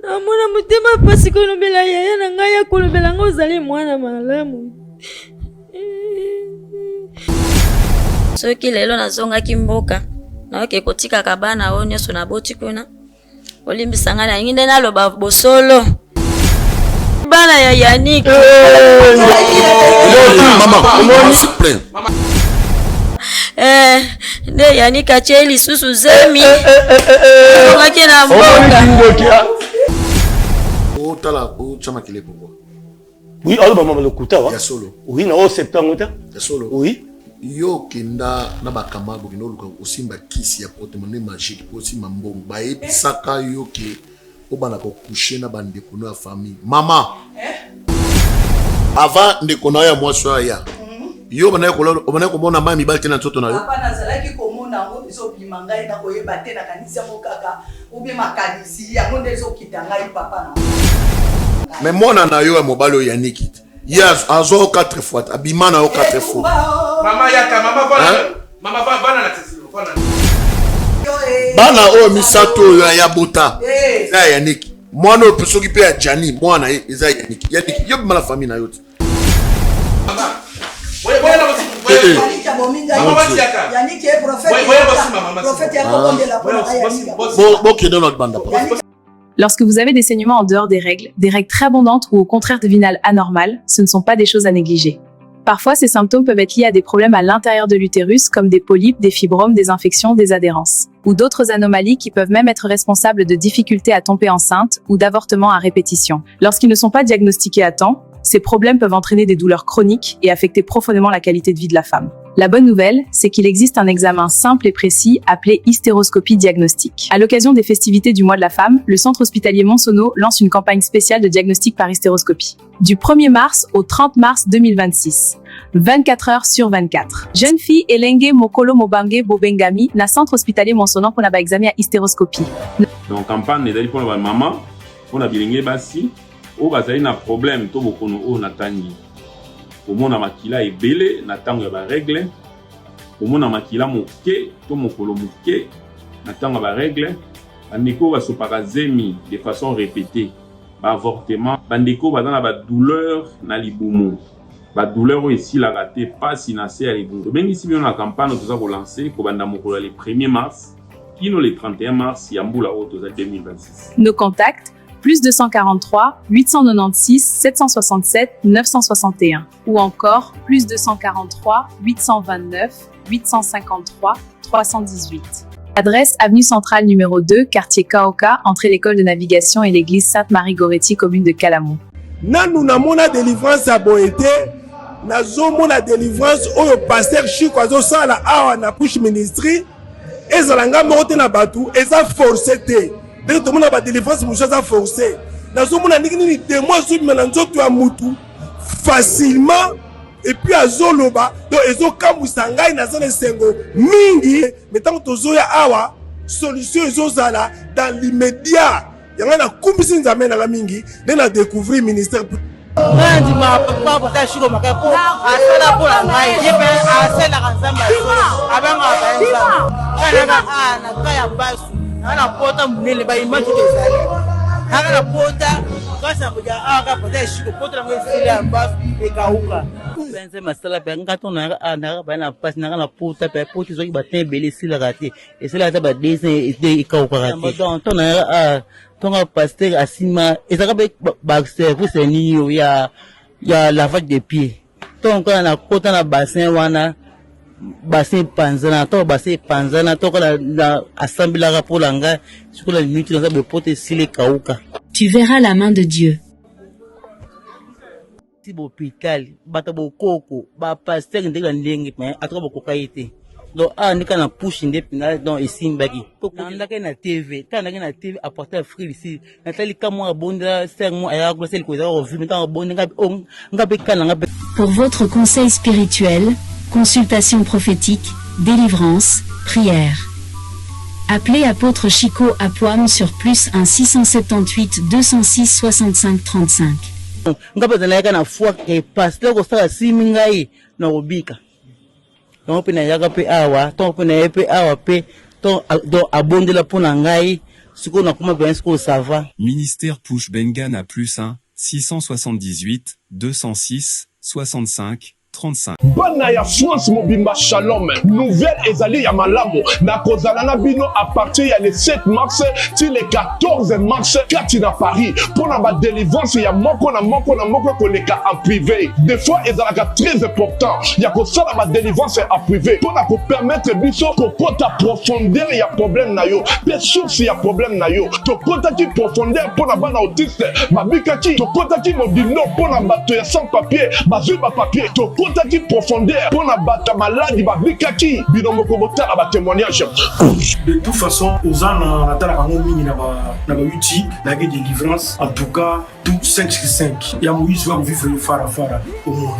Amona mutema pasi kolobela yaya na ngai ya kolobela ngo zali mwana malamu. Soki lelo nazongaki mboka naoke kotika kabana o nyonso na boti kuna olimbisanga na nginde naloba bosolo bana ya Yannick Maman, s'il te plaît. nde Yannick acheli susu zemi ngaki na mboka Otala o chama kile pourquoi? Oui, alors maman le kuta wa. Ya solo. Oui, na o septembre ta. Ya solo. Oui. Yo kenda na bakamago kino luka osimba kisi ya porte-monnaie magique pour si mambongo ba ebisaka yo ke obana ko coucher na bande kono ya famille. Maman. Avant de kono ya mwaso ya. Yo bana ko mona mami balite na ntoto na yo. Papa nazalaki komona ngo biso bimangai na koyeba te na kanisa mokaka ubi makanisi yango ndezo kitangai papa na. Mais mona na yo ya mobalo ya Nikit. Yes, azo 4 fois. Abimana o 4 fois. Mama yaka mama bana na tsilo bana. Bana o misato ya bota. Za ya Nick. Mwana opeso ki pe ya Jani, mwana eza ya Nick. Ya Nick, yo bimala famille na yo. Mama. Boya na bosi. Yannick abominga. Yannick est prophète. Prophète ya konde la Bon, bon qui donne notre bande. Lorsque vous avez des saignements en dehors des règles très abondantes ou au contraire devinales anormales, ce ne sont pas des choses à négliger. Parfois, ces symptômes peuvent être liés à des problèmes à l'intérieur de l'utérus comme des polypes, des fibromes, des infections, des adhérences, ou d'autres anomalies qui peuvent même être responsables de difficultés à tomber enceinte ou d'avortements à répétition. Lorsqu'ils ne sont pas diagnostiqués à temps, ces problèmes peuvent entraîner des douleurs chroniques et affecter profondément la qualité de vie de la femme. La bonne nouvelle, c'est qu'il existe un examen simple et précis appelé hystéroscopie diagnostique. À l'occasion des festivités du mois de la femme, le centre hospitalier Monsonneau lance une campagne spéciale de diagnostic par hystéroscopie. Du 1er mars au 30 mars 2026. 24 heures sur 24. Jeune fille Elenge Mokolo Mobange Bobengami na centre hospitalier Monsonneau pour la examen à hystéroscopie. Donc campagne est pour la maman, pour la bilenge basi, ou bazali na problème to bokono o natani. Omona makila ebele na tango ya ba règle, omona makila moke to mokolo moke na tango ya ba règle, bandeko basopaka zemi de façon répétée, ba avortement, bandeko bazana ba douleur na libumu. Ba douleur ici la raté pas sinacé à libumu. Même ici bien la campagne nous a relancé ko banda mokolo le 1er mars, kino le 31 mars yambula auto za 2026. Nos contacts plus 243 896 767 961 ou encore plus 243 829 853 318. Adresse avenue centrale numéro 2, quartier Kaoka, entrée l'école de navigation et l'église Sainte-Marie-Goretti, commune de Kalamou. Nanu na mona délivrance à boété, na zo mona délivrance oyo pasteur Chico azo sala awa na push ministry, ezalanga mote na batu, eza forcé te. Dès que tout le monde a des délivrance, mon chose a forcé. Dans ce monde, ni des mois sur maintenant, tu as moutou facilement. Et puis à Zoloba, donc ils ont kamusanga, ils ont sengo mingi. Mais tant que tu as awa solution, ils ont zala dans l'immédiat. Il y a un kumbisin zamé na la mingi, ils ont découvert le ministère. Ana pota munele ba image ezali ana pota kasa buja aka pota shiko pota ngo sile amba ekauka benze masala pe ngato na ana ba na pas na pota pe pota zo ba tembele sile rate et sile ata ba dessin ekauka rate donc ton na ton pasteur asima ezaka ba service ni yo ya lavage de pieds donc na pota na bassin wana bassin panzana to bassin panzana to la assemblée rapport langa sur la minute dans le pote sile kauka. Tu verras la main de Dieu. Si l'hôpital bata bo koko ba pasteur ndeka ndenge mais atoka bo kokaite donc ndeka na push ndepina donc isimbaki ndaka na TV ndaka na TV apporter free ici natali kamo abonda 5 mois aya ko sel ko za revu maintenant abonda ngabe kana ngabe. Pour votre conseil spirituel, consultation prophétique, délivrance, prière. Appelez apôtre Chico à Poam sur plus 1 678 206 65 35. Ngaba zanaka na foi ke pasteur ko sala simingai na obika. Donc pe na yaka pe awa, donc pe na pe awa pe donc abondela pona ngai Ce qu'on a comment bien, ce qu'on va. Ministère Push Bengan à +1 678 206 65 35. Bana ya France mobimba shalom. Nouvelle ezali ya malamu. Na kozala na bino à partir ya le 7 mars til le 14 mars kati na Paris. Pour na ba délivrance ya moko na moko koleka en privé. Des fois ezalaka très important. Ya kosala ba délivrance en privé. Pour na ko permettre biso ko kota profondeur ya problème na yo. Pe source ya problème na yo. To kota ki profondeur pour na bana autiste. Babika ki to kota ki mobino pour na bato ya sans papier. Bazui ba papier. To qui profondeur pour na bata maladie ba bikaki binomoko botala ba témoignage. De toute façon aux ans na tala kango mingi na ba YouTube na ke délivrance en tout cas tout 5 sur 5 ya Moïse va vivre le fara au monde.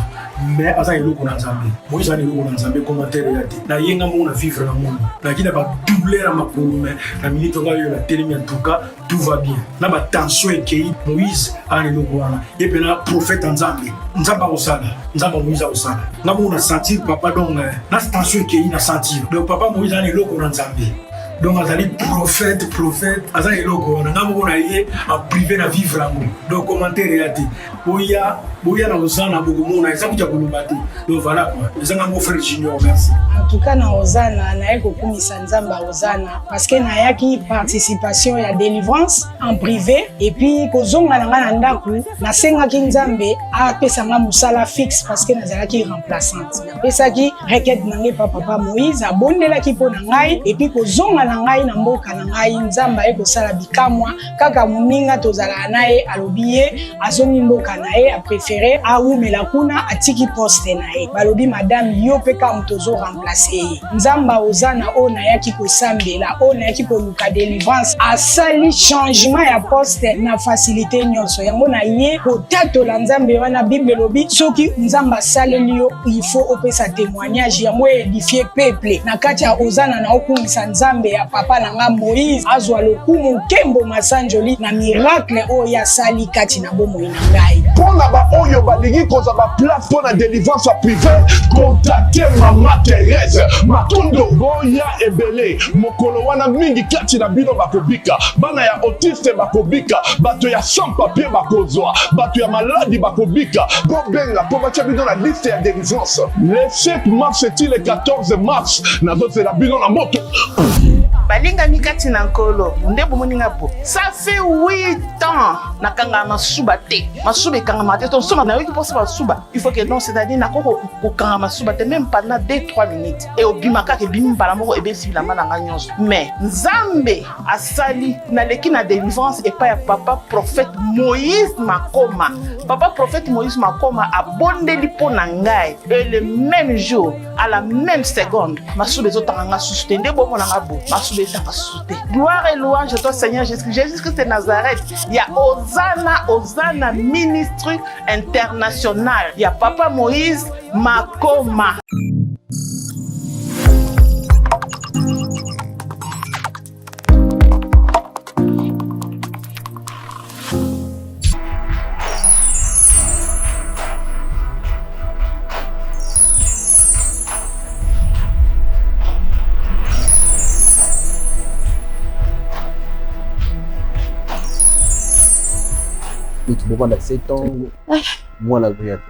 Mais asa eloko na Nzambe Moïse ana eloko na Nzambe commentaire ya te na yenga mo na vivre na monde na kina ba douleur à makolo mais na minute nga yo la télé en tout cas tout va bien na ba tension ekei Moïse ana eloko wana et puis na prophète Nzambe Nzamba Moïse osala na mo na sentir papa donc na tension ekei na sentir donc papa Moïse ana eloko na Nzambe donc azali prophète azali eloko wana na mo na ye en privé na vivre amour donc commentaire ya te boya na osana bokomo na esaku ya kolobate donc voilà quoi ezanga mon frère Junior merci en tout cas na osana na eko kumisa Nzamba osana parce que na yaki participation ya délivrance en privé et puis kozonga na nga na ndaku na senga ki Nzambe a pesa nga musala fixe parce que nazala ki remplaçante na pesa ki requête na ngai papa Moïse abondela ki po na ngai et puis kozonga na ngai na mboka na ngai Nzamba eko sala bikamwa kaka muninga tozala naye alobiye azongi mboka naye a préféré aumela kuna atiki poste naye balobi madame yo peka mtozo remplacer Nzamba ozana ona yaki kosambela ona yaki koluka délivrance asali changement ya poste na facilité nyonso yango na ye kotatola Nzambe wana Bible lobi soki Nzamba saleli yo il faut opesa témoignage yango édifier peuple na kati ya ozana na okumisa Nzambe ya papa nanga Moïse azwa lokumu kembo masanjoli na miracle oya sali kati na bomo ina ngai pona ba oyo balingi koza ba place pour la délivrance privée contacter Maman Thérèse Matondo boya ebele mokolo wana mingi kati na bino bakobika bana ya autiste bakobika bato ya sans papier bakozwa bato ya maladie bakobika bobenga po batia bino na liste ya délivrance le 7 mars et le 14 mars nazozela bino na moto balinga mikati na nkolo ndebo moninga po ça fait 8 ans nakanga masuba te masuba kanga mate to soma na yoki posa masuba il faut que non c'est-à-dire na koko kanga masuba te même pendant 2-3 minutes et obimaka ke bimi bala moko ebe sibila mananga nyonso mais Nzambe asali na leki na délivrance et pas ya papa prophète Moïse Makoma papa prophète Moïse Makoma abondeli po na ngai et le même jour à la même seconde masuba ezotanga suste ndebo monanga bo gloire et louange à toi Seigneur Jésus-Christ de Nazareth. Il y a Hosanna ministre international. Il y a Papa Moïse Makoma. Tu peux prendre 7 ans, moi la vérité.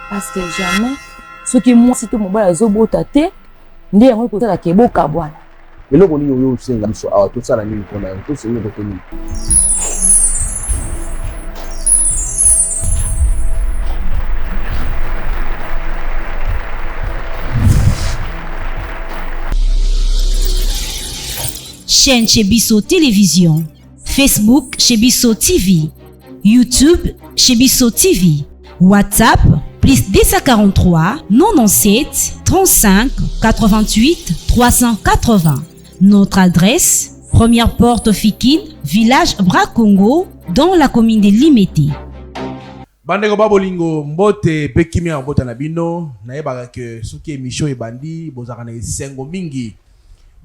Parce que jamais, ce qui moi, si tout mon bas, zobo tate, ndi yango ko tala ke boka bwana. Mais là, on y a aussi un so, tout ça la nuit, on a tout c'est une retenue. Chaîne chez Bisso Télévision, Facebook chez Bisso TV, YouTube chez Bisso TV, WhatsApp plus 243 97 35 88 380. Notre adresse, première porte Fikine, village Brakongo, dans la commune de Limete. Bandeko babolingo mbote pekimi ya mbota na bino na yebaka ke soki emission ebandi bozaka na esengo mingi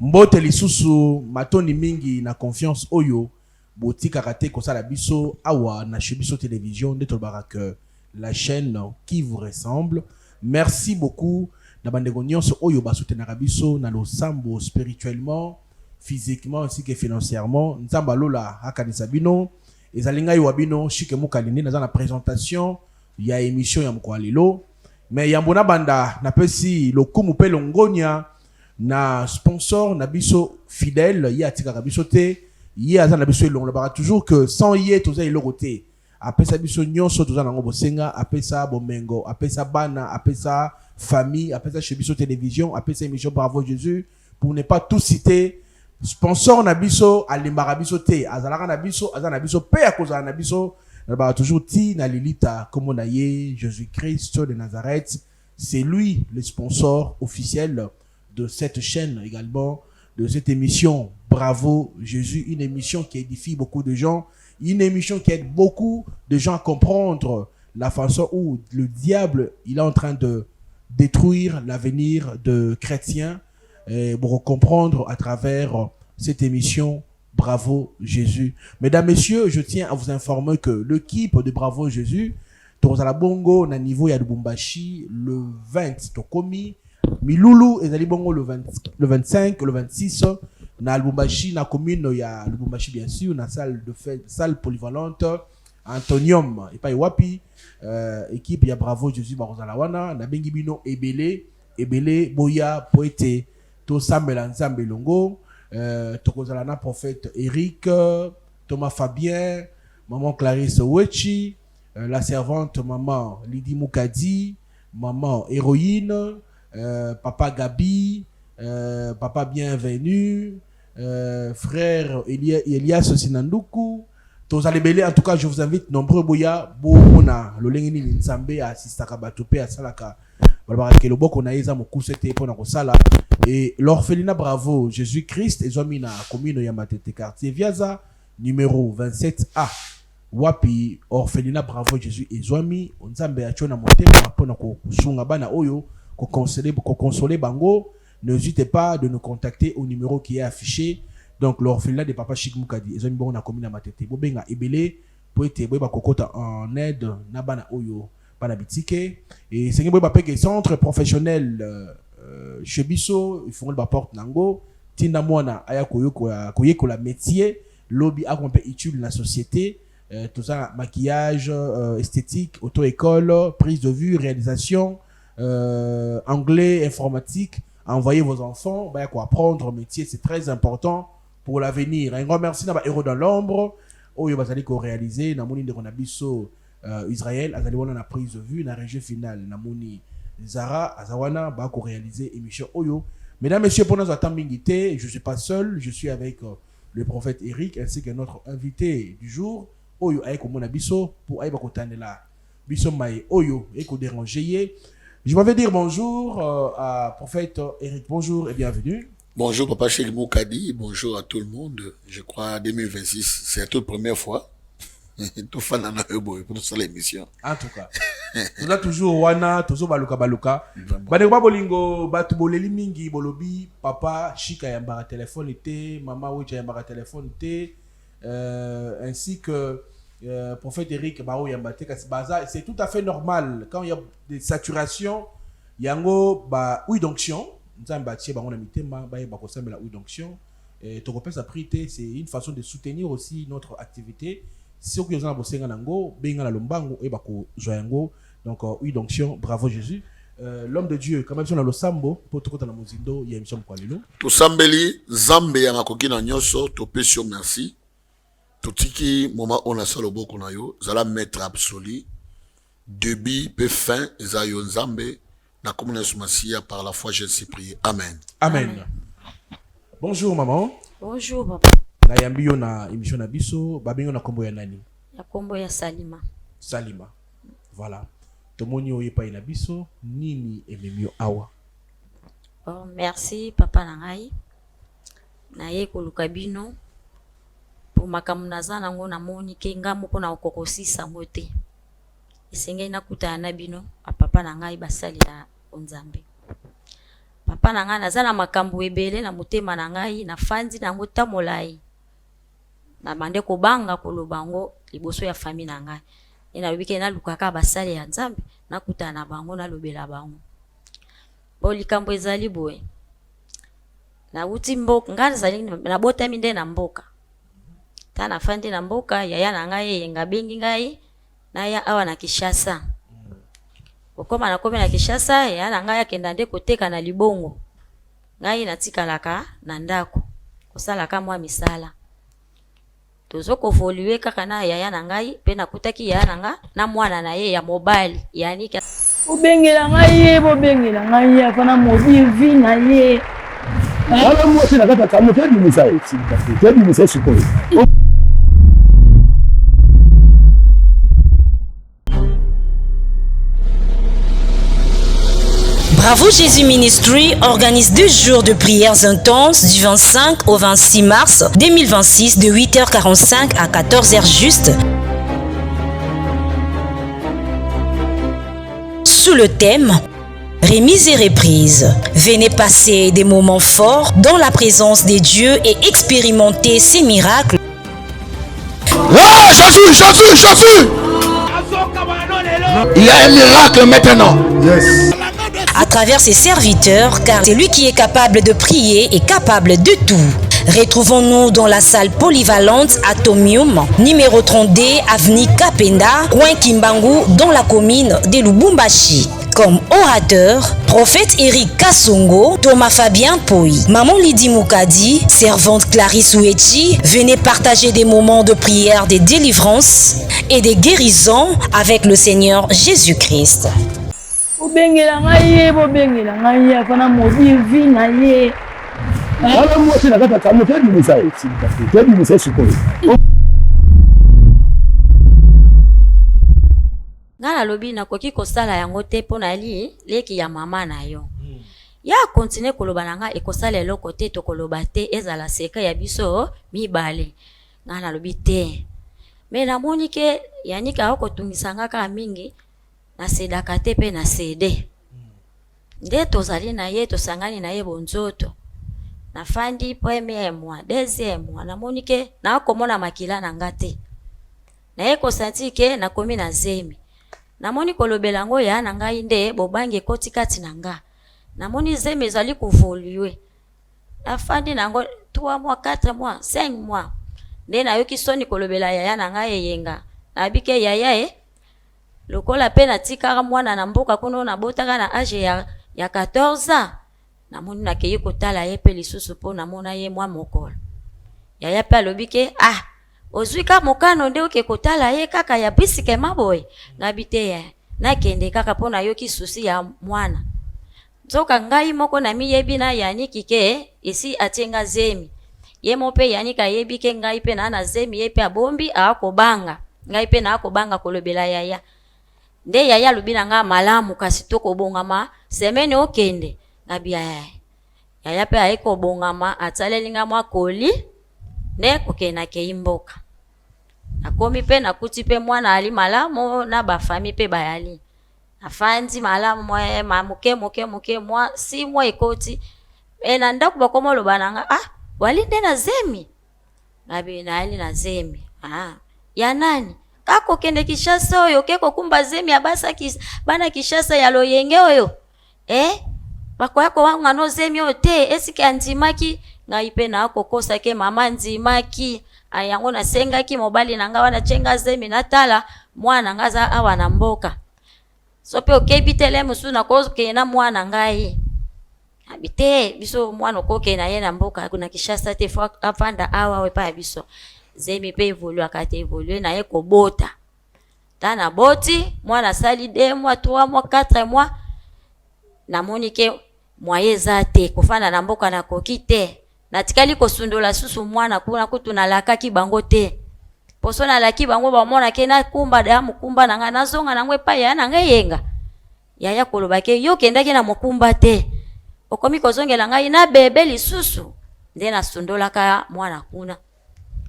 mbote lisusu matoni mingi na confiance oyo botika kate kosala biso awa na chez Bisso Télévision nde tolobaka que la chaîne qui vous ressemble. Merci beaucoup na bandeko nyonso oyo basoutenaka biso na losambo spirituellement, physiquement ainsi que financièrement. Nzamba lola akanisa bino ezalinga wabino shike mukalini naza na présentation ya émission ya mkwalilo mais yambona banda na pesi lokumu pe longonya na sponsor na biso fidèle ya tika biso te ye aza na biso elongo ba toujours que sans ye toza eloroté apesa biso nyonso toza nango bosenga apesa bomengo apesa bana apesa famille apesa chez biso télévision apesa émission Bravo Jésus pour ne pas tout citer. Sponsor na biso alimbaka biso te azalaka na biso azana biso pe akozala na biso ba toujours ti na lilita comme na ye Jésus-Christ de Nazareth. C'est lui le sponsor officiel de cette chaîne également, de cette émission Bravo Jésus, une émission qui édifie beaucoup de gens, une émission qui aide beaucoup de gens à comprendre la façon où le diable il est en train de détruire l'avenir de chrétiens. Pour comprendre à travers cette émission Bravo Jésus. Mesdames, Messieurs, je tiens à vous informer que l'équipe de Bravo Jésus, Torozala Bongo, na niveau ya Lubumbashi, le 20, Tokomi, Milulu, et Bongo le 25, le 26, na Lubumbashi, na commune ya Lubumbashi, bien sûr, na salle de fête, salle polyvalente, Antonium, et pas Wapi, équipe ya Bravo Jésus, Barozala Wana, na Bengibino, Ebele, Boya, Poete, to sambela nzambe longo tokozala na prophète Eric, Thomas Fabien, maman Clarisse Wechi, la servante maman Lydie Moukadi, maman Héroïne, papa Gabi, papa Bienvenu, frère Elias Sinanduku. En tout cas, je vous invite nombreux boya bona lo lengeni nzambe assistaka batope asalaka et l'orphelinat Bravo Jésus-Christ ezomina commune ya Matete quartier Viaza numéro 27A wapi orphelinat Bravo Jésus ezwami nzambe achona motema pona ko sunga bana oyo ko consoler bango. N'hésitez pas de nous contacter au numéro qui est affiché. Donc l'orphelinat de Papa Chic Moukadi ezwami bon na commune ya Matete bobenga ebele po ete boyeba kokota en aide na bana oyo bana bitike et c'est boyeba peke centre professionnel chez biso ils font le porte nango tinda mwana aya koyeko la métier lobby a compé utile la société tout ça maquillage esthétique auto-école prise de vue réalisation anglais informatique. Envoyez vos enfants bah quoi apprendre métier, c'est très important pour l'avenir. Un grand merci na ba héros dans l'ombre oyo bazali ko réaliser na moni de konabiso Israël azali wana na prise de vue na régie finale na moni Zara Azawana ba ko réaliser émission oyo. Mesdames, Messieurs, pour nous attendre invité, je suis pas seul, je suis avec le prophète Eric ainsi que notre invité du jour oyo ayeko mona biso pour ayeba kotandela biso mai oyo eko déranger. Je m'avais dire bonjour à prophète Eric. Bonjour et bienvenue. Bonjour Papa Cheikh Moukadi, bonjour à tout le monde. Je crois 2026, c'est la toute première fois. Tout fan en a pour toute l'émission. En tout cas, nous avons toujours wana, toujours baluka. Bade ba bolingo batu boleli mingi bolobi papa Chika yamba téléphone était, maman Wicha yamba téléphone était, ainsi que prophète Eric Bao yamba te kasi baza. C'est tout à fait normal quand il y a des saturations, yango ba oui d'onction. Nzamba tie bango na mitema ba yeba ko sambela oui d'onction. Et to sa prière, c'est une façon de soutenir aussi notre activité. Si vous avez bosenga nango, benga la lombango et bako joyango. Donc oui d'onction, bravo Jésus. L'homme de Dieu, quand même sur la losambo pour tout la mozindo, il y a une mission kwa lelo. To sambeli zambe ya makoki na nyoso, to pesio merci. Totiki moment on a solo boko na yo, zala maître absolu. Début pe fin ezayo nzambe na commune sumasia par la foi je suis prié. Amen. Amen. Bonjour maman. Bonjour papa. Na yambi yo na émission na biso, babingo na kombo ya nani? Ya kombo ya Salima. Salima. Voilà. Tomoni oyepa ina biso nini ememio awa. Bon, merci papa na ngai. Na ye koluka bino pour makambo naza nango na moni ke ngamu pona okokosisa ngote. Esengei nakutana na bino papa na ngai basali ya Nzambe. Papa na ngai naza na makambo ebele na motema na ngai na fandi nango tamolai. Na bande ko banga kolobango liboso ya famille na ngai. Ena lobike na lukaka basali ya Nzambe nakutana na bango na lobela bango. Bo likambo ezali boye. na uti mboka ngana zali na bota minde na mboka tana fandi na mboka yaya na ngai yenga bengi ngai na ya awa na Kishasa okoma na komi na Kishasa yaya na ngai akenda nde koteka na libongo ngai natikalaka na ndako kosalaka mwa misala tozo kovoluer kaka na yaya na ngai pe nakutaki yaya na nga na mwana na ye ya mobile yani bobengela ngai afana modivi na ye wala mwasi na kata kama tedi misai sikoyo. Bravo Jésus Ministry organise 2 jours de prières intenses du 25 au 26 mars 2026 de 8h45 à 14h juste. Sous le thème Remise et reprise. Venez passer des moments forts dans la présence des dieux et expérimenter ces miracles. Ah, Jésus! Il y a un miracle maintenant. Yes. À travers ses serviteurs, car c'est lui qui est capable de prier et capable de tout. Retrouvons-nous dans la salle polyvalente Atomium, numéro 32, avenue Kapenda, coin Kimbangu, dans la commune de Lubumbashi. Comme orateur, prophète Eric Kassongo, Thomas Fabien Poi, Maman Lydie Moukadi, servante Clarisse Ouechi, venez partager des moments de prière, de délivrance et de guérison avec le Seigneur Jésus-Christ. bobengela ngai afana modivi na ye wala mwasi na kata kama tedi misai sikoyo. ngana lobi nakoki kosala yango te mpo na leki ya mama na yo ya kontine koloba na nga ekosala eloko te tokoloba te ezala seka ya biso mibale ngana lobi te me namoni ke yanika akotungisa nga kaka mingi na sedaka te pe na sede nde tozali na ye tosangani na ye bonzoto na fandi premier mois deuxième mois namoni ke na komona makila na nga te na ye kosanti ke nakomi na zemi namoni kolobela ngo ya na ngai nde bobange koti kati na nga namoni zemi ezali kuvolue afandi nango 3 mois 4 mois 5 mois nde nayoki soni kolobela yaya na ngai yenga nabike yaya lokola pe natikaka mwana na mboka kuno na botaka na age ya 14 namoni nakeye kotala ye pe lisusu po namona ye mwa mokolo yaya pe alobike ozwika mokano nde oke kotala ye kaka ya bisike maboye nabite ya nakende kaka pona yoki susi ya mwana nzoka ngai moko na miyebi na yaniki ke isi atenga zemi ye mope yanika yebi ke ngai pe na zemi ye pe abombi akobanga ngai pe na akobanga kolobela yaya nde yaya lubina nga malamu kasi toko bongama semene okende ngabia yaya pe aiko bongama atalelinga mwa koli ne kokena ke imboka akomi pe nakuti pe mwana ali malamu na bafami pe bayali afandi malamu moke mwa si mwa ikoti na ndaku bakomo lobananga wali nde na zemi ngabi na ali na zemi ya nani kako kende Kishasa oyo keko kumba zemi abasa bana Kishasa ya loyenge oyo bako yako wangu ano zemi oyo te esike anzimaki ngaipe na kokosa ke mama nzimaki ayango na senga ki mobali na ngawa na chenga zemi natala mwana ngaza awa na mboka sope okebitele musu na koke na mwana ngai abite biso mwana koke na ye na mboka kuna Kishasa te afanda awa we pa biso zemi pe evolue akate evolue na ye kobota tana boti mwana sali 2 mois 3 mois 4 mois namoni ke mwaye zate kufana na mboka na koki te natikali kosundola susu mwana kuna kutu na lakaki bango te poso na laki bango bamona ke na kumba damu kumba na nga nazonga na ngwe pa ya na ngeyenga yaya koloba ke yo kendaki na mokumba te okomi kozongela ngai na bebe lisusu nde na sundola ka mwana kuna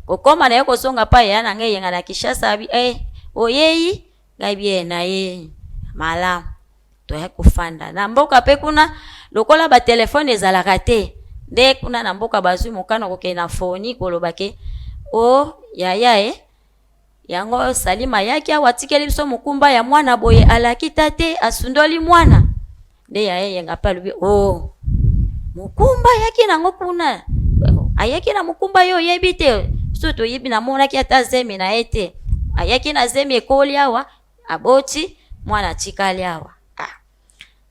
kokoma na yoko zonga pa ya na ngeyenga na Kishasa abi oyeyi ngai bien na ye malamu to ya kufanda na mboka pe kuna lokola ba telefone ezalaka te nde kuna na mboka bazwi mokano koke na foni koloba ke yaya yango Salima yaki awatikeli biso mukumba ya mwana boye alakita te asundoli mwana nde yaya yenga pa lubi mukumba yaki nango kuna ayaki na mukumba yo yebite soto yibi na mona ki ata zemi na ete ayaki na zemi ekoli awa aboti mwana chikali awa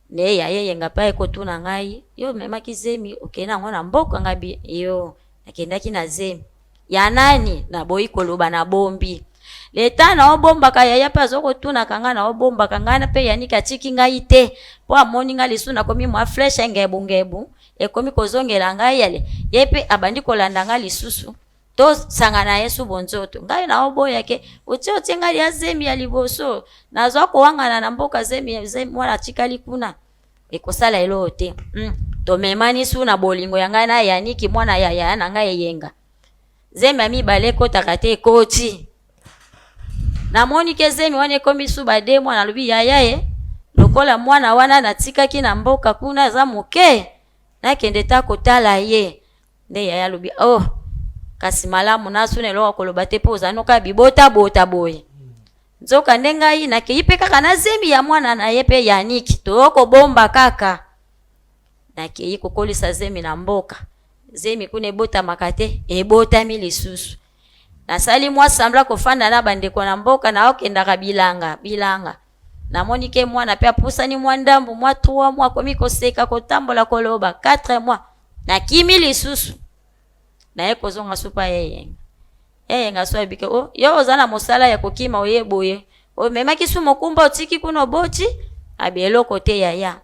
ne yaye ngapa ekotuna ngai yo mema kizemi okena ngona mboka ngabi yo nakenda kina zemi ya nani na boyi koloba na bombi leta na obomba ka yaya pa zoko tuna kanga na obomba kanga na pe yanika chiki ngai te po amoni ngali suna komi mwa fresh ngebu ekomi kozongela ngai yale yepe abandi kolanda ngali susu to sangana Yesu bonzoto ngai na oboya ke uti ngali ya zemi ya liboso na zoko wangana na mboka zemi mwana chikali kuna ekosala elote to memani suna bolingo yanga na yaniki mwana yaya na ngai yenga zemi mi baleko takate koti na moni ke zemi wane komi suba de mwana lubi yaya lokola mwana wana natika kina mboka kuna za moke na kende ta kotala ye nde yaya lubi kasi malamu nasu ne lo koloba te poza noka bibota bota boye nzoka ndenga yi na ke ipe kaka na zemi ya mwana na yepe yaniki to bomba kaka na ke yi kokolisa zemi na mboka zemi kune bota makate ebota milisusu na sali mwa sambla kofanda na bandeko na mboka na okenda kabilanga na monike mwana pe apusa ni mwandambu mwa 3 mwa komi koseka kotambola koloba 4 mwa na kimili susu na eko zonga supa yeye ngaswa bike yo ozana mosala ya kokima oyeboye mema kisumo kumba otiki kuno boti abielo kote yaya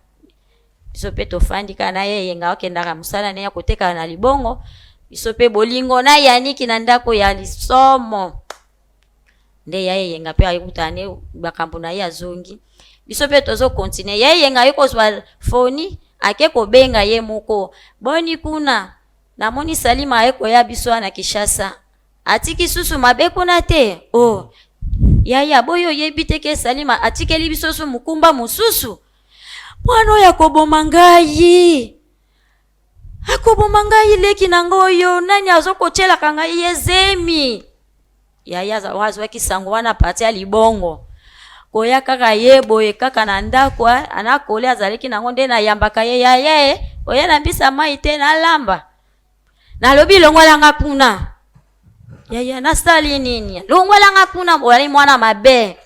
biso pe tofandi kana yeye nga okenda ka musala ne ya koteka na libongo biso pe bolingo na yaniki na ndako ya lisomo nde yeye nga pe ayikutane bakambo na ya zongi biso pe tozo continue yeye nga yuko swa foni ake ko benga ye muko boni kuna na moni Salima eko ya biso na Kishasa atiki susu mabe kuna te yaya boyo yebite ke Salima atikeli biso su mukumba mususu mwana ya kobomangai akobomangai leki nangoyo nani azokochela kanga yezemi yaya za wazo kisango wana pati ya libongo koya kaka yebo kaka na ndako anakole azaleki nango nde na yambaka ye yaya oya na mbisa mai te na lamba na lobi longola nga kuna yaya na sali nini longola nga kuna wali mwana mabe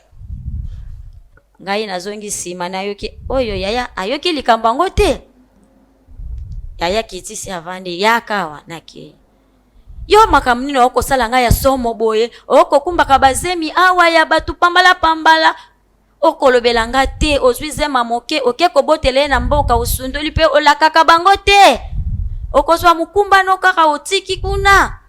ngai nazongi sima na yoki oyo yaya ayoki likambango te yaya kitisi avandi yakawa nake yo makamnino okosala ngai ya somo boye okokumba kabazemi awa ya batu pambala okolobela nga te ozwizema moke okekobotele na mboka usundoli pe olakaka bango te okozwa mukumba no kaka otiki kuna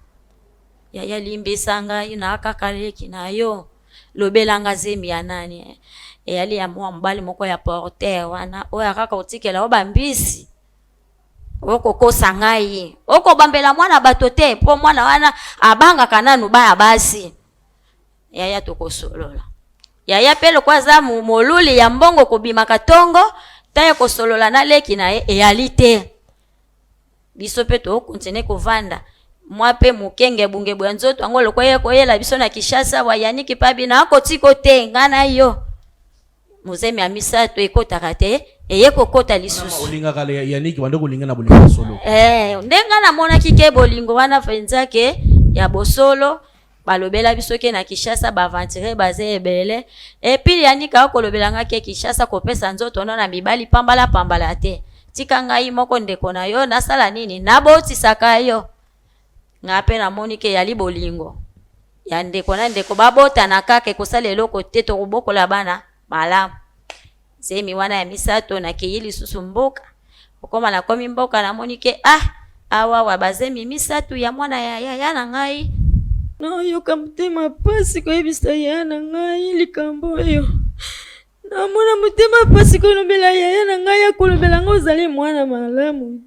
yaya limbisa ngai na akakaleki na yo lobela nga zemi ya nani yali ya mwa mbali moko ya porter wana oya kaka otikela obambisi okokosa ngai okobambela mwana bato te po mwana wana abanga kananu baya basi yaya tokosolola yaya pelo kwaza moluli ya mbongo kobima katongo taye kosolola na leki na eyali te biso pe to continue kovanda mwa pe mukenge bunge bwa nzoto angolo koyela biso na Kishasa wa yaniki pabi na akotiko te ngana yo muzemi ya misato ekotaka te eyeko kota lisusu olinga kale yaniki bando kolinga na bolingo solo ndenga na mona kike bolingo wana fenzake ya bosolo balobela biso ke na Kishasa bavantire baze ebele epi yanika kolobelanga ke Kishasa kopesa nzoto na mibali pambala te tika ngai moko ndeko na yo nasala nini nabotisaka yo ngape na monike yali bolingo ya ndeko na ndeko babota na kake kosala eloko te to kobokola bana malamu zemi wana ya misato na kiyili susu mboka okoma na komi mboka na monike awa wabazemi misato ya mwana ya na ngai no yoka mutema pasi koyebisa ya na ngai likambo yo na mwana mutema pasi kolobela ya na ngai akolobela ngo ozali mwana malamu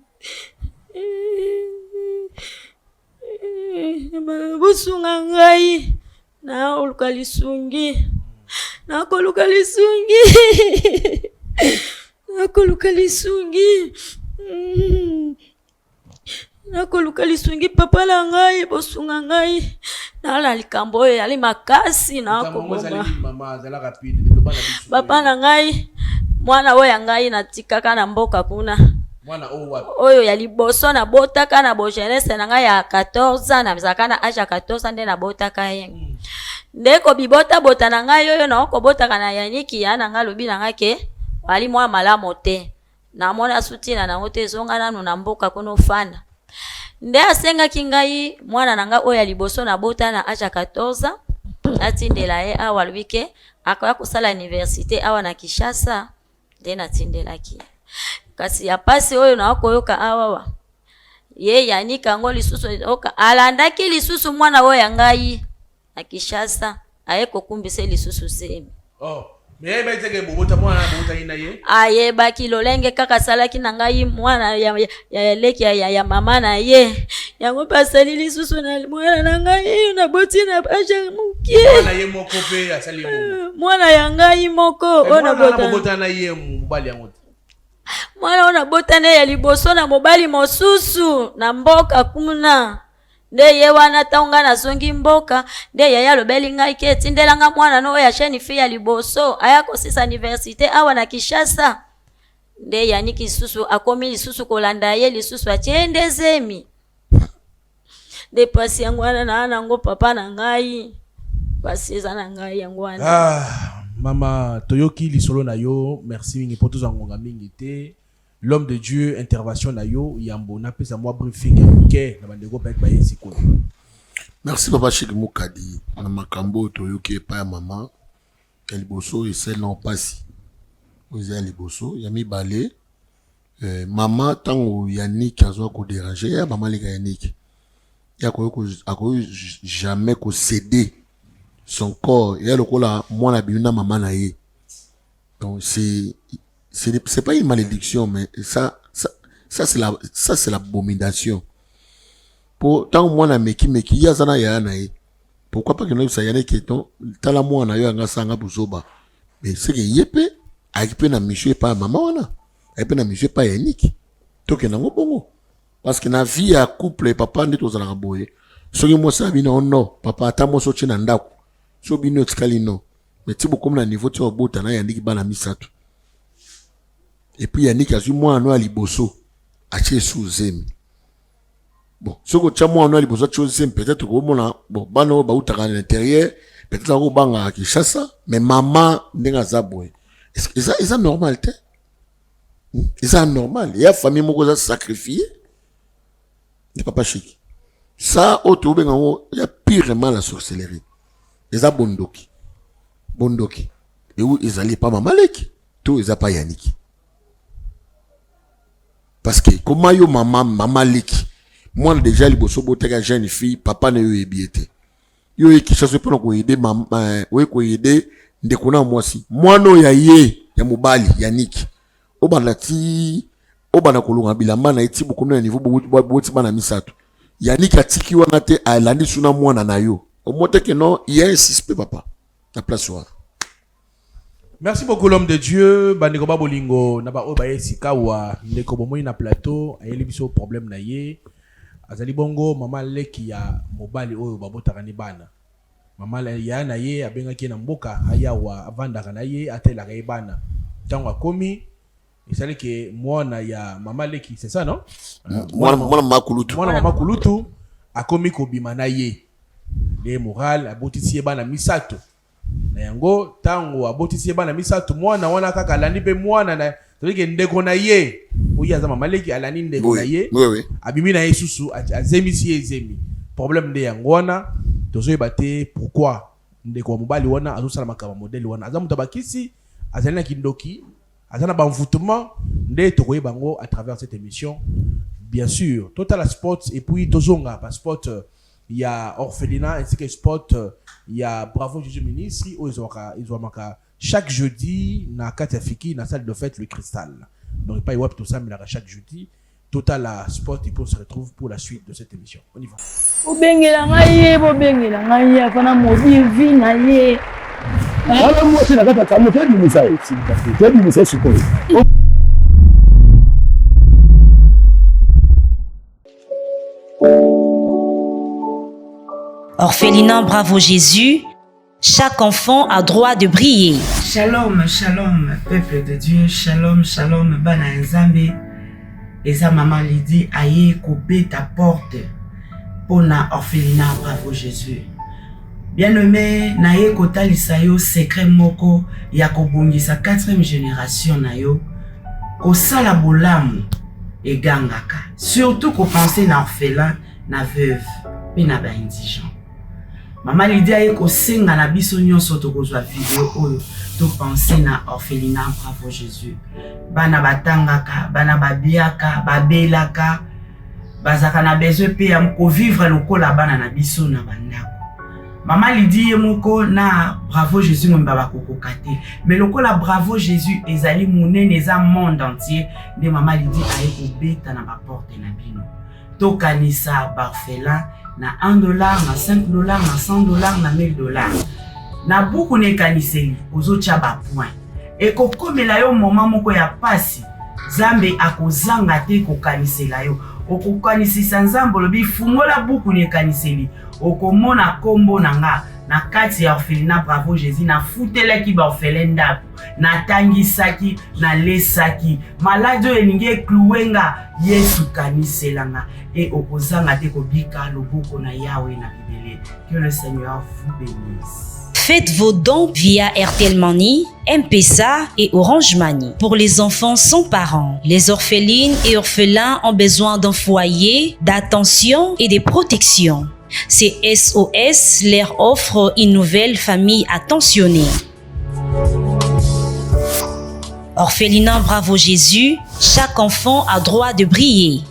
busunga ngai na oluka lisungi nakoluka lisungi papa la ngai bosunga ngai nala likambo oyo yali makasi nakoboma papa na ngai mwana oyo ya ngai natikaka na mboka kuna oyo ya liboso na botaka na bo jeunesse na ngai ya 14 na bizaka na age ya 14 nde na botaka ye ndeko bibota bota na ngai oyo na okobotaka na Yaniki ya na ngai lobi na ngai ke wali mwa malamu te na mona sutina na ngote zonga nanu na mboka kono fana nde asengaki ngai mwana na ngai oyo ya liboso na bota na age ya 14 natindela ye awa lobi ke akoya kosala université awa na Kinshasa nde natindelaki kasi ya pasi oyo na okoyoka awawa ye Yanika ngo lisusu oka alandaki lisusu mwana oyo ya ngai na Kinshasa aye kokumbisa lisusu semi me beteke bobota mwana bobota ina ye aye baki lolenge kaka salaki na ngai mwana ya leki ya mama na ye yango pasali lisusu na mwana na ngai na boti na aja mukie mwana ye moko pe asali mwana ya ngai moko ona bota na ye mobali yango mwana ona botane ya liboso na mobali mosusu na mboka kuna nde ye wana taunga na zongi mboka nde yaya lobeli ngai ke tindelanga mwana no ya sheni fi ya liboso aya kosisa université awa na Kinshasa nde Yaniki lisusu akomi lisusu kolanda ye lisusu achende zemi nde pasi yangu wana na nango papa na ngai pasi za na ngai yangu wana mama toyoki lisolo na yo merci mingi pour tous angonga mingi te l'homme de Dieu intervention na yo yambo na pesa moi briefing ke na bandeko pa ba yesiko. Merci papa Chik Mukadi na makambo toyoki pa ya mama eliboso et celle non pasi vous allez liboso yami balé mama tango Yannick azwa ko déranger ya mama leka Yannick ya ko jamais ko céder son corps et le kola mwana bina mama na ye donc c'est pas une malédiction mais ça c'est l'abomination pour tant mwana meki ya zana ya na ye pourquoi pas que nous ça yana keton tala mwana yo nga sanga buzoba mais c'est que yepe akipe na monsieur pas mama wana akipe na monsieur pas Yannick to ke na ngobongo parce que na vie ya couple papa ndito zala boye soki mo sabi no papa atamo so china ndako so bino tskali no mais tibo comme na niveau tu obota na Yannick bana misatu et puis Yannick a eu moi no aliboso ache sous-zemi bon soko cha moi no aliboso ache sous-zemi peut-être ko mona bon bano ba utaka à l'intérieur peut-être ko banga Kinshasa mais maman ndenga zaboy est-ce ça normal te c'est normal il y a famille moko za sacrifier n'est pas chic ça auto benga il y a pirement la sorcellerie eza bondoki et où ils allaient pas mamaleki tout ils a pas Yannick parce que comment yo mama leki moi déjà liboso boteka jeune fille papa ne yo ebiete yo ekishaso pona ko aider mama we ko aider ndekuna mwasi mwana ya ye ya mobali Yannick obana kolunga bilamba na etibu komna niveau boti bana misato Yannick atiki wana te alandi suna mwana na yo omote que non il y a un suspect papa la place wa. Merci beaucoup l'homme de Dieu bandeko babolingo na ba obaye sikawa ndeko bomoi na plateau ayeli biso problème na ye azali bongo mama leki ya mobali oyo babotaka ni bana mama ya na ye abengaki na mboka ayawa avandaka na ye atelaka ye bana tango akomi isali ke mwana ya mama leki c'est ça non mwana mama kulutu akomi kobima na ye le moral abotisi ye bana misato na yango tango abotisi ye bana misato mwana wana kaka alandi pe mwana na tolike ndeko na ye oyi aza mama leki alandi ndeko na ye abimi na ye susu azemisi ye ezemi problème nde yango wana tozoyeba te pourquoi ndeko wa mobali wana azosala makambo modele wana aza moto abakisi azali na kindoki aza na bamvoutement nde tokoyeba yango à travers cette émission bien sûr total sport et puis tozonga pa sport il y a orphelinat ainsi que sport il y a bravo Jésus ministre ils ont maka chaque jeudi na Katafiki na salle de fête le cristal donc pas y tout ça mais là chaque jeudi total sport et puis on se retrouve pour la suite de cette émission on y va bobengela ngai afana modi vi na ye ala mo sina kata kamo te ni misai te ni misai suko Orphelinat Bravo Jésus, chaque enfant a droit de briller. Shalom, shalom, peuple de Dieu, shalom, shalom, Bana Nzambe. eza Maman Lydie aye kobeta porte pona orphelinat Bravo Jésus. Bien-aimé, naye kotalisa yo secret moko ya kobongisa 4e génération na yo kosala bolamu egangaka. Surtout ko penser na orphelin, na veuve, pe na ba indigent. Maman Lydie aye kosenga na biso nyonso tokozwa video oyo to penser na orphelinat Bravo Jésus. Bana batangaka, bana babiaka, babelaka, bazaka na besoin pe ya ko vivre lokola bana na biso na bandako. Maman Lydie moko na Bravo Jésus mo mbaba kokokate. Mais lokola Bravo Jésus ezali monene eza monde entier de Maman Lydie aye kobeta na ba porte na bino. Tokanisa barfelin na $1, na $5, na $100, na $1000. Na buku ne kaniseli ozocha ba point. E kokomela yo moment moko ya pasi. Zambe akozanga te kokanisela yo. Okokanisisa Nzambe lobi fungola buku ne kaniseli. Okomona kombo nanga na kati ya orphelinat Bravo Jésus na futelaki ba orphelin ndako na tangisaki na lesaki malade eninge kluwenga Yesu kaniselanga et okozanga te kobika loboko na Yahweh na bibele. Que le Seigneur vous bénisse. Faites vos dons via RTL Money, M-Pesa et Orange Money. Pour les enfants sans parents, les orphelines et orphelins ont besoin d'un foyer, d'attention et de protection. C'est SOS leur offre une nouvelle famille attentionnée. Orphelinat Bravo Jésus, chaque enfant a droit de briller.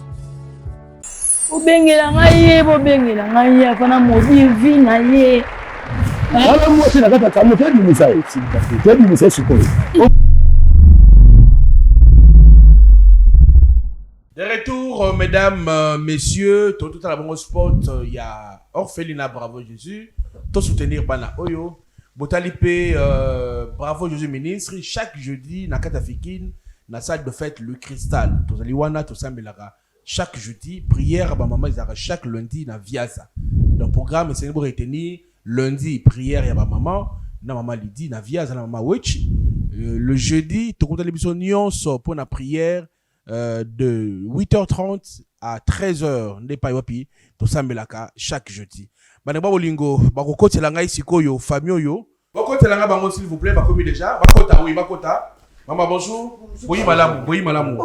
De retour, mesdames, messieurs, tout à la bon sport, il y a Orphelinat Bravo Jésus, tout soutenir Bana Oyo, Botalipe Bravo Jésus ministre, chaque jeudi, na Katafikine, na salle de fête Le Cristal, tout aliwana, tout sambelara, chaque jeudi, prière, maman Izara, chaque lundi, na Viasa. Le programme, c'est pour retenir lundi, prière, ya maman, na maman Lydie, na Viasa, na maman Wechi. Le jeudi, tout à l'heure, pour la prière, de 8h30 à 13h n'est pas wapi to sambelaka chaque jeudi. Bana bolingo bakokoti la ngai sikoyo famille yo. Bakoti la nga bango s'il vous plaît, bakomi déjà. Bakota oui, bakota. Maman bonjour. Oui malamu, oui malamu.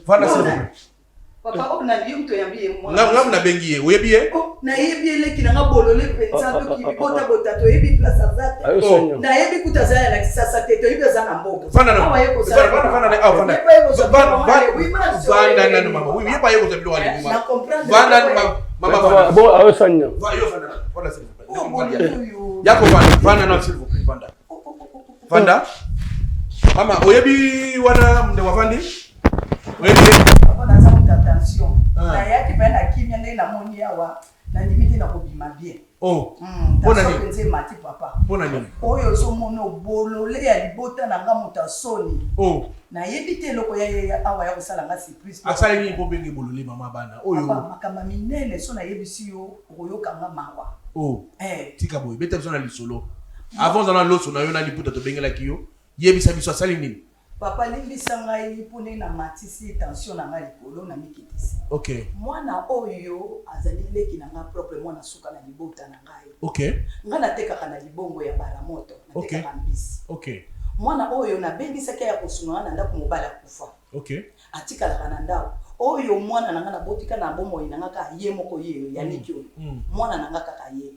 Voilà s'il vous plaît. Papa on a lieu to yambi moi. Ngam na bengiye, oyebiye? Na yebi le kina nga bolole pensa to ki bota bota to yebi place azate. Na yebi kutazaya la kisasa teto yebi azana mboka. Fana na. Fana na au fana. Vanda na mama. Oui, yepa yeko zabilo wali mama. Vanda mama vanda. Bon, ayo sanya. Va yo fanda. Voilà s'il vous plaît. Yako vanda. Vanda na s'il vous plaît. Vanda. Vanda. Mama, oyebi wana mde wafandi? Oyebi attention. Na yaki bana kimya ndé na moni yawa na limite na kobima bien. Oh. Pona ni nze mati papa. Pona ni. Oyo so mono bolole ya libota na ngamuta soni. Oh. Na yebite loko ya awa ya kosala nga surprise. Asali ni bobenge bolole mama bana. Oyo. Papa makamba minene so na yebisi yo oyoka nga mawa. Oh. Tika boy, beta biso na lisolo. Avant zana loso na yo na liputa to bengela kiyo. Yebisa biso asali nini? Papa limbisa ngai pone na matisi tension na ngai likolo na mikitisi. Okay. Mwana oyo azali leki na nga propre mwana suka na libota na ngai. Okay. Nga nateka na libongo ya baramoto, nateka mbisi. Okay. Mwana oyo na bengisa ke ya kosunga na ndako mobala kufa. Okay. Atikala na ndako. Oyo mwana na nga na botika na bomo ina nga ka ye moko ye ya nikyo. Mwana na nga kaka ye.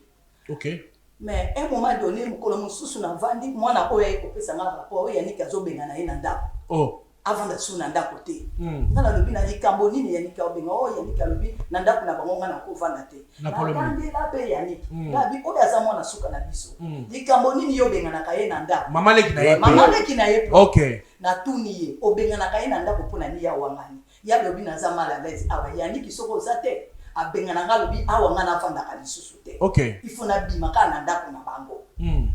Okay. Mais un moment donné mukolo mususu na vandi mwana oyo ekopesa nga rapport ya nika zobenga na ye na ndako. Oh. Avant da suna ndako te. Ngana lobi na likambo nini ya nika obenga oyo ya nika lobi na ndako na bango ngana ko vanda te. Na vandi la pe ya nika. Gabi oyo aza mwana suka na biso. Likambo nini yo benga na kaye na ndako. Mama leki na ye. Mama leki na ye. Okay. Na tuni ye obenga na kaye na ndako pona ni ya wangani. Ya lobi na za mala lezi awa ya niki soko zate. Abengana ngalobi awa ngana fanda kalisusu te. Okay. Ifuna bima kana ndako na bango.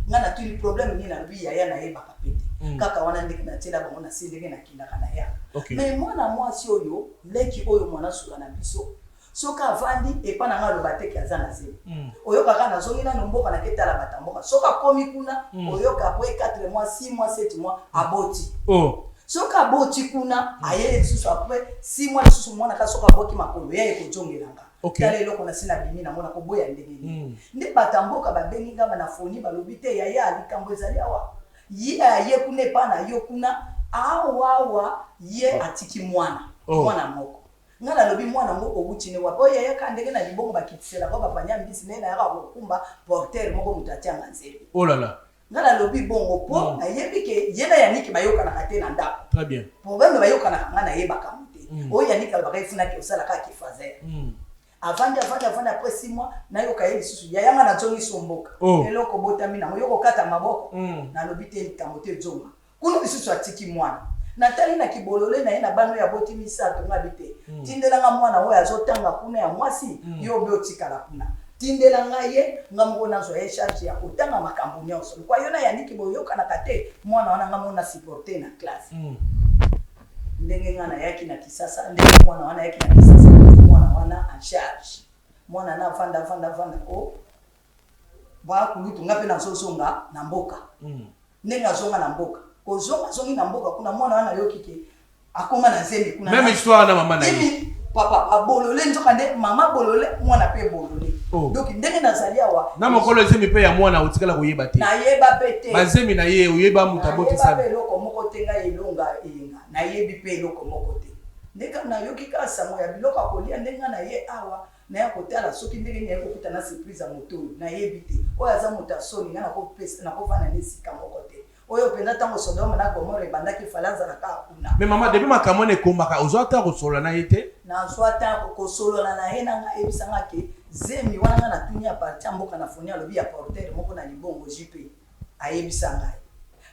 Ngana tuli problem ni na lobi ya na yeba kapete. Kaka wana ndiki na tela bango na sindenge na kinda kana ya. Okay. Mais mwana mwasi oyo leki oyo mwana suka na biso. Soka vandi epa na ngalo bateki azana zeli. Oyo kaka na zongi na nomboka na ketala batamboka. Soka komi kuna oyo ka po 4 mois 6 mois 7 mois aboti. Oh. soka boti kuna aye susu après 6 mois susu mwana ka soka boki makolo ya ekojongelanga tala eloko na sina bimi na mona ko boya ndenge ndi batamboka babengi ngamba na foni balobite ya ya likambo ezali awa ye kuna pa na yo kuna awa ye atiki mwana mwana moko ngala lobi mwana moko obutine wapo ya kandenge na libongo bakitisela ko bapanya mbisi nena ya kokumba porteur moko mutatyanga nzeli oh là là ngala lobi bongo po na yebike yena yaniki bayoka na kate na ndako très bien problème bayoka na ngana yebaka mute o yaniki alobaka ifuna ki osala ka kifazer avant après 6 mois na yoka yeli susu ya yanga na zongi somboka eloko botami na yoko kata maboko na lobi te likamote zonga kuno susu atiki mwana natali na kibolole na ye na bano ya boti misato ngabite tindelanga mwana oyo azotanga kuna ya mwasi yo be otikala kuna tindelanga ye ngamona zo ya charge ya kotanga makambo nyonso kwa yona yaniki boyoka na kate mwana wana ngamona supporter na classe ndenge ngana yaki na kisasa ndenge mwana wana yaki na kisasa mwana wana en charge mwana na vanda ko ba kulutu ngape na sosonga na mboka ndenge azonga na mboka kozonga zongi na mboka kuna mwana wana yokike akoma na zembi kuna même histoire na mama na ye papa abolole nzoka nde mama bolole mwana pe bolole donc ndenge nazalia wa na mokolo zembi pe ya mwana otikala koyeba te na yeba pete bazemi na ye oyeba mutaboti sana na yeba loko moko tenga elonga inga na yebi pe loko moko te ndeka na yokika samo ya biloko akolia ndenga na ye awa na ya kotala soki ndenge ni yako kutana surprise moto na yebi te oya za mutasoni ngana ko pesa na ko vana nesika moko te oyo penda tango Sodoma na Gomora bandaki falanza na ka kuna mais maman depuis makamone kombaka ozota kosola na yete na swata kosola na ye na ebisanga ke zemi wana na tunya parti mboka na foni alobi ya porteur moko na libongo JP ayebisanga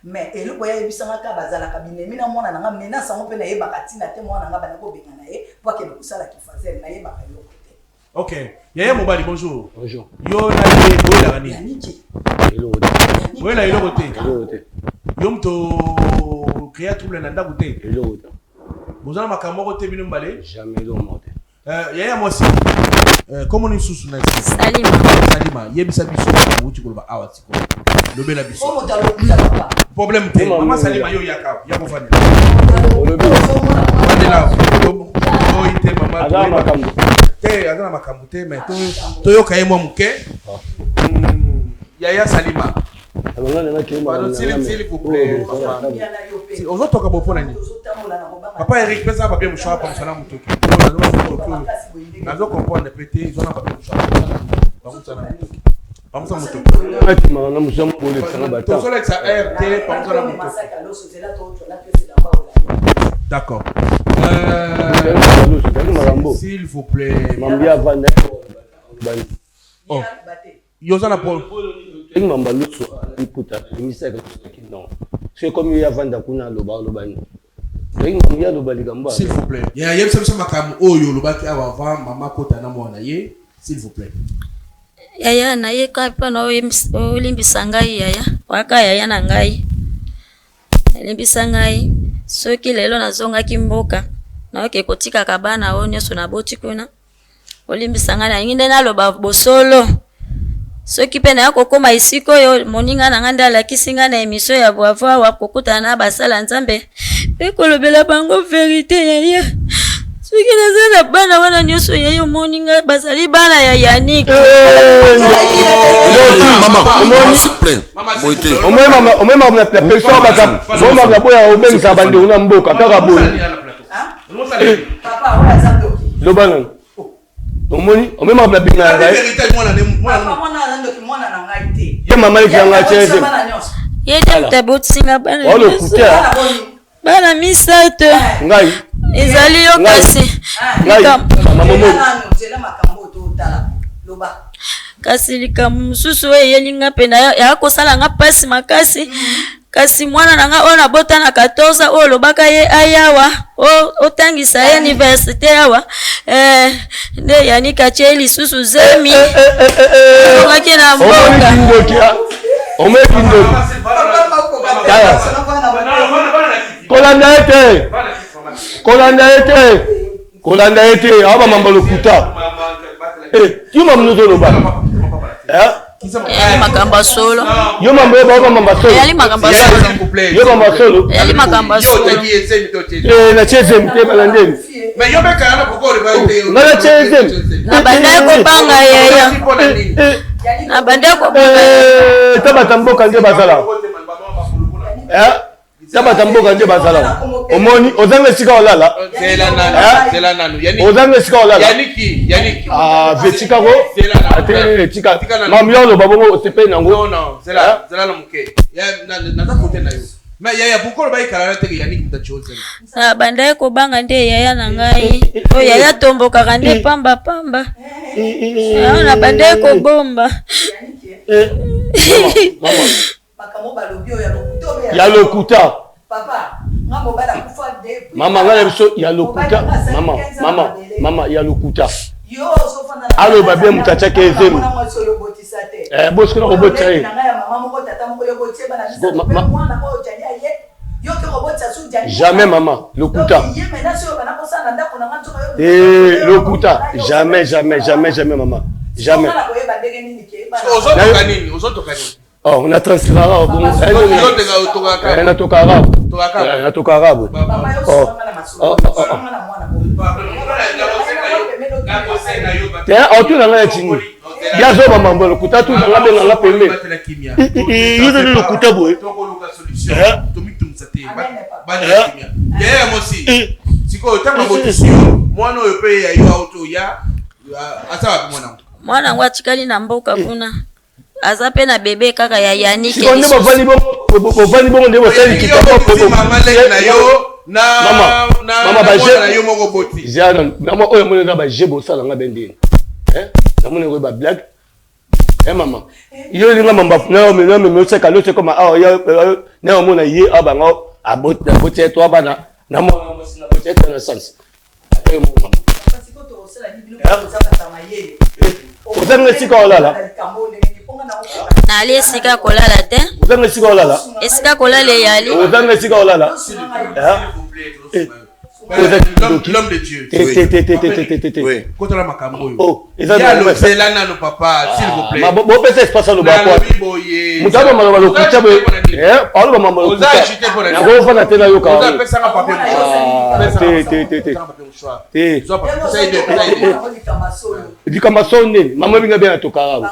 mais eloko ya ebisanga ka bazala kabinemi na mwana nanga mena sango pe na ye bakatina te mwana nanga bana ko benga na ye pour que le kusala kifazel na ye bakayoko te ok yaya mobali bonjour yo na ye bola gani yaniki bola iloko te yo mto créa trouble na ndaku te bozana makamoko te bino mbale jamais le monde yaya mosi comment ni susu na Salima yebisa biso uti koloba awa tiko lobela biso problème te mama Salima yo yaka ya kofanya bandela o ite mama azana makambo te mais to yo kaye mwa muke yaya Salima s'il vous plaît ozotoka bopona ni papa Eric pesa papier mouchoir comme ça na mutoki nazo comprendre pété ils ont un papier mouchoir Pamsa mutoki ati mama musomo bole sana bata to solex a RT pamsa mutoki d'accord s'il vous plaît mambia vanda oh yozana Paul Eng mamba luso iputa imisa ka non c'est comme il y a vanda kuna loba ni eng mambia loba ligamba s'il vous plaît ya yebisa biso makamu oyo lobaki avant mama kota na mwana ye s'il vous plaît yaya na ye ka pa no olimbisa ngai yaya waka yaya na ngai olimbisa ngai soki lelo nazongaki mboka na oke kotika kabana o nyonso na boti kuna olimbisa ngai na nginde naloba bosolo soki pe na ya kokoma isiko yo moninga na nganda alakisi nga na emission ya boava wa kokutana na basala nzambe pe kolobela bango verité yaya soki naza na bana wana nyonso yayo moninga bazali bana ya Yannick omwe mama na personne baka mama na boya obengisa bande una mboka kaka boye papa oya zambo lobana omoni omwe mama na binga ngai mwana na ngai te ye mama ikanga cheze ye de botsinga bana ole kutia bana misato ngai ezali yo kasi kasi likambo mosusu oyo eyelinga mpe ya kosala nga mpasi makasi kasi mwana na nga oyo nabota na 14 oyo lobaka ye ayawa otangisa ye université awa nde Yannick atie lisusu zemi ongaki na mboka kolanda ete aba mamba lokuta tu mama nozo loba Yali makamba solo. Yo mambo ba mambo solo. Yali makamba solo. Yo mambo solo. Yali makamba solo. Na cheze mte balandeni. Mais yo beka na kokori ba te. Na cheze. Na banda ko banga yaya. Na banda ko taba tamboka nje bazala. Taba tamboka nje bazala. Omoni ozanga sika olala. Zela nanu. Ozanga sika olala. Yaniki. Ah, vetika ko. Ate tika. Mamyolo babongo sepe nango. Non, zela na muke. Ya na kote na yo. Mais yaya pourquoi ba ikala te Yaniki mtachoze. Na banda ko banga nde yaya na ngai. O yaya tomboka kande pamba. Na banda ko bomba. Mama. Ya lokuta. Papa, ngambo bala kufa de. Mama ngale biso ya lokuta. Mama ya lokuta. Yo sofana. Alo babie mutacha kezemu. Bosko na robot ye. Mama moko tata moko yo botie bana bisa. Mwana ko jania ye. Yo ke robot sa su jania. Jamais maman, lokuta. Ye mena so bana ko sana ndako na nganzo yo. Lokuta, jamais maman. Jamais. Ozotoka nini? Oh, on a transféré arabe. On a arabe. Tu n'as chini. Ya zo mambo lokuta tu na ngabe na pembe. Yule lokuta boy. Ya mosi. Siko tama botisio. Mwana oyo pe ya yo auto ya asa wapi mwana? Mwana wangu achikali na mboka kuna. Aza pe na bebe kaka ya Yaniki. Siko ndebo bovani bongo ndebo sali kitoko mama le na yo na mama baje na yo moko boti. Ziana mama oyo mwana na baje bo sala nga bendini. Na mwana ko ba blague. Mama. Yo linga mamba na me seka lo seka ma na mwana ye abanga aboti to abana na mwana mosina boti to na sans. Ayo mama. Siko to sala ni bilo ko zakata maye. Ozanga sika olala. Na ali esika kolala te. Ozanga sika olala. Esika kolala yali. Ozanga sika olala. L'homme de Dieu. Oui. Contre la makambo. Oh, le zelana no papa, s'il vous plaît. Ma bo pesa espace lo ba kwa. Mutaba maloba lo kucha bo. Alo mama lo kucha. Na go fana tena yo ka. Oza pesa nga papier Di kama sonne, mama binga bien to karabu.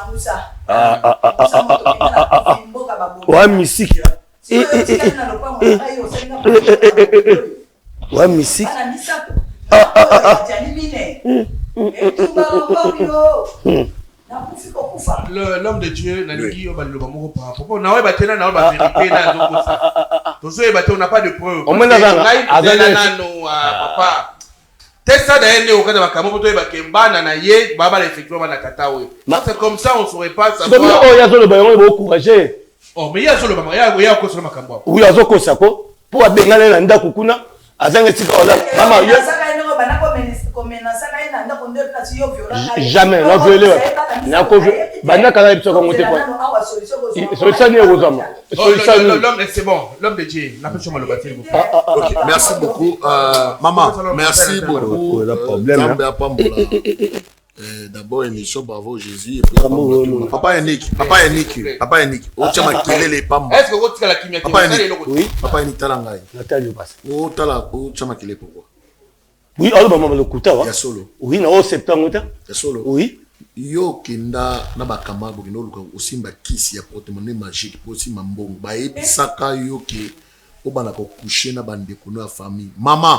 Wa misiki. Ouais, musique. L'homme de Dieu, on n'a pas de preuve. C'est comme ça, on ne saurait pas savoir. Oh, mais il y a sur le moment, il y a encore sur le macambo. Oui, il y a encore ça. Pour abengaler la nda kukuna. Maman, jamais, la violée. C'est bon, l'homme de Dieu. Merci beaucoup. Maman, merci beaucoup. D'abord, émission Bravo Jésus. Papa Yannick. Ochama kelele pamba. Est-ce que vous tirez la kimia? Papa Yannick. Oui. Papa Yannick talangai. Nathalie passe. Oh tala, ochama kelele pourquoi? Oui, alors maman le kuta wa. Ya solo. Oui, na septembre ta. Ya solo. Oui. Yo kenda na bakama bokino luka osimba kisi ya porte-monnaie magique pour si mambongo. Ba ebisaka yo ke obana ko coucher na bande kono ya famille. Maman.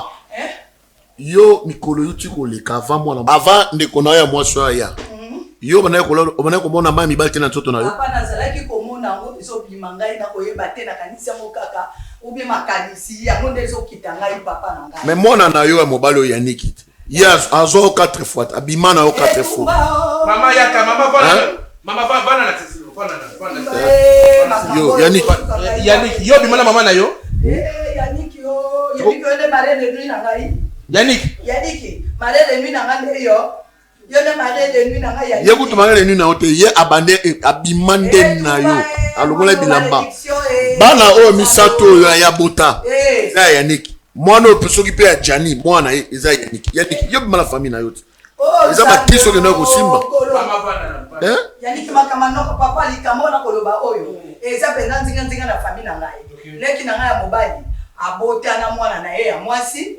Yo mikolo yuti ko le kava mwana avant ndeko na ya mwaswa ya yo bana ko mona mami balite na ntoto na yo papa nazalaki ko mona ngo biso bimangai na ko yeba te na kanisa mo kaka ubi makanisi ya ngo ndezo kitanga yi papa na ngai mais mona na yo ya mobalo ya nikit ya azo 4 fois abimana yo 4 fois mama ya ka mama bana na tsisi yo Yannick yo bimana mama na yo Yannick yo le mare de nuit na ngai Yannick, malé de nuit na ngande yo ne malé de nuit na ngai Yannick. Ye kutu malé de nuit na ote ye abande abimande na yo. Alongola bilamba. Bana o misato yo ya bota. Ya Yannick. Mwana opeso ki pe ya Jani, mwana eza Yannick. Yannick yo bimala famille na yo. eza bakiso okenda kosimba yaniki makambo noko papa likambo na koloba oyo eza mpenza nzinga na famille na ngai leki na ngai ya mobali abotana mwana na ye ya mwasi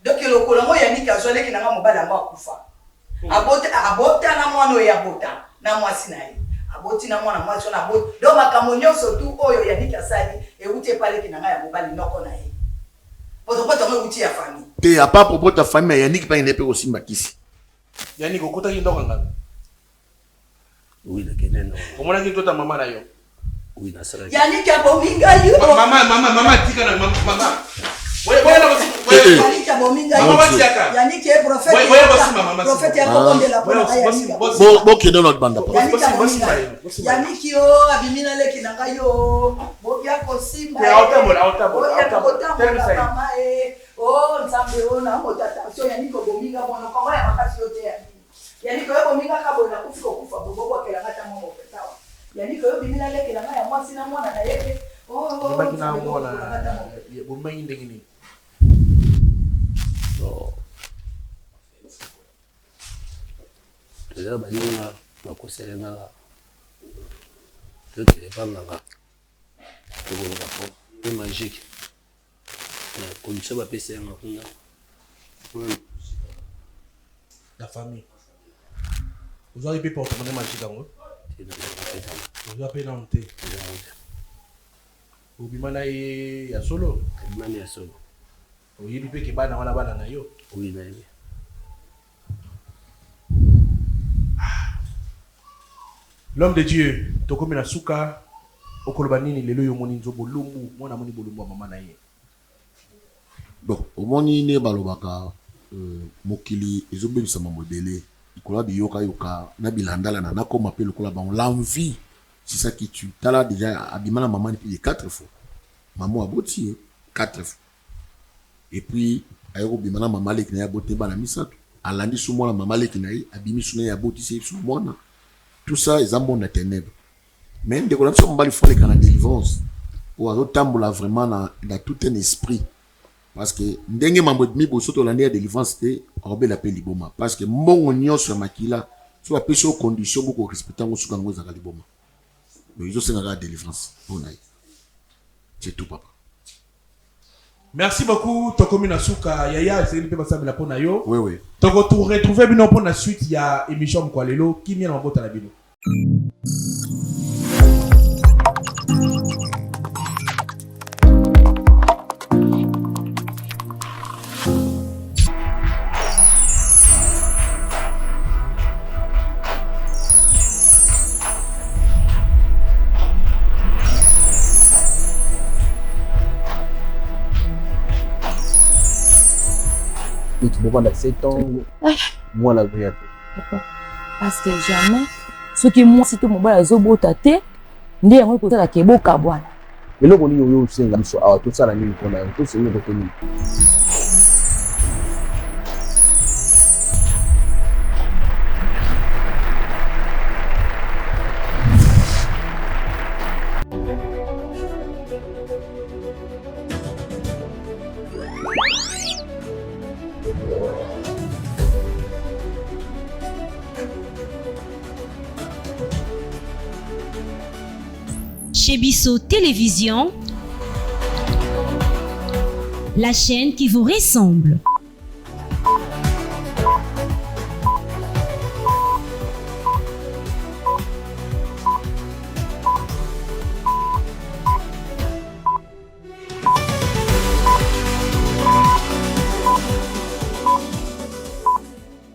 donc lokolo ngo yaniki azwa leki na ngai mobali yango akufa abotana mwana oyo abota na mwasi na ye aboti na mwana mwasi ona aboti donc makambo nyonso tu oyo yaniki asali euti epa leki na ngai ya mobali noko na ye poto ngo euti ya famille te apa propos ta famille yaniki mpa ine mpe kosimba kisi yaniki okutaki ndoka ngapi oui nakende no omonaki tota mama na yo oui nasala yaniki abominga yo mama tika na mama yaniki e prophète ya kokondela bokende na libanda yaniki yo abimina leki na ngai yo bokia kosimba mama nzambe o na motata so yaniki obominga mwana kongo ya makasi yo te yaniki oyo bominga kabona kufi kokufa bobokela ngata mwa mopetawa yaniki oyo bimina leki na ngai ya mwasi na mwana na ye ebaki na mwana bomangi ndenge nini eza baninga bakoselengaka totelepangaka tokoluka po pe magique condition bapesa yanga kuna la famille ozwaki mpe portemone magique yango ozwa mpe nano te obima na ye ya solo obimani ya solo oyebi mpe ke bana wana bana na yo oui nayebi l'homme de Dieu tokomi na suka okoloba nini lelo yo moni nzo bolumbu mwana moni bolumbu mama na ye bon omoni ne balobaka mokili ezobebisama modele ikola biyoka na bilandala na nakoma pe lokola bango l'envie c'est ça qui tue tala déjà abimana maman depuis 4 fois maman aboti 4 fois et puis ayoko bimana maman leki na ya bote bana misato alandi su mwana maman leki na ye abimi su na ya boti c'est su mwana tout ça ils ont des ténèbres mais dès qu'on a son bali faut les canaux délivrance ou à tambola vraiment dans tout un esprit parce que ndenge mambo mi boso to landi ya délivrance te robe la pe liboma parce que mbongo nyonso makila so a peso condition beaucoup respectant ngo suka ngo za liboma mais ils ont c'est la délivrance on a c'est tout papa. Merci beaucoup tokomi na suka yaya c'est pe basami la pona yo oui toko to retrouver bino pour la suite ya émission kwa lelo kimia na mabota na bino. Pendant 7 ans, moi la vie. Parce que jamais, ce qui moi si tout mon bas azobota te, ndi yango ko tala ke boka bwana. Eloko ni yo senga biso awa tout ça la nini kona to senga ko ni. Chez Bisso Télévision, la chaîne qui vous ressemble.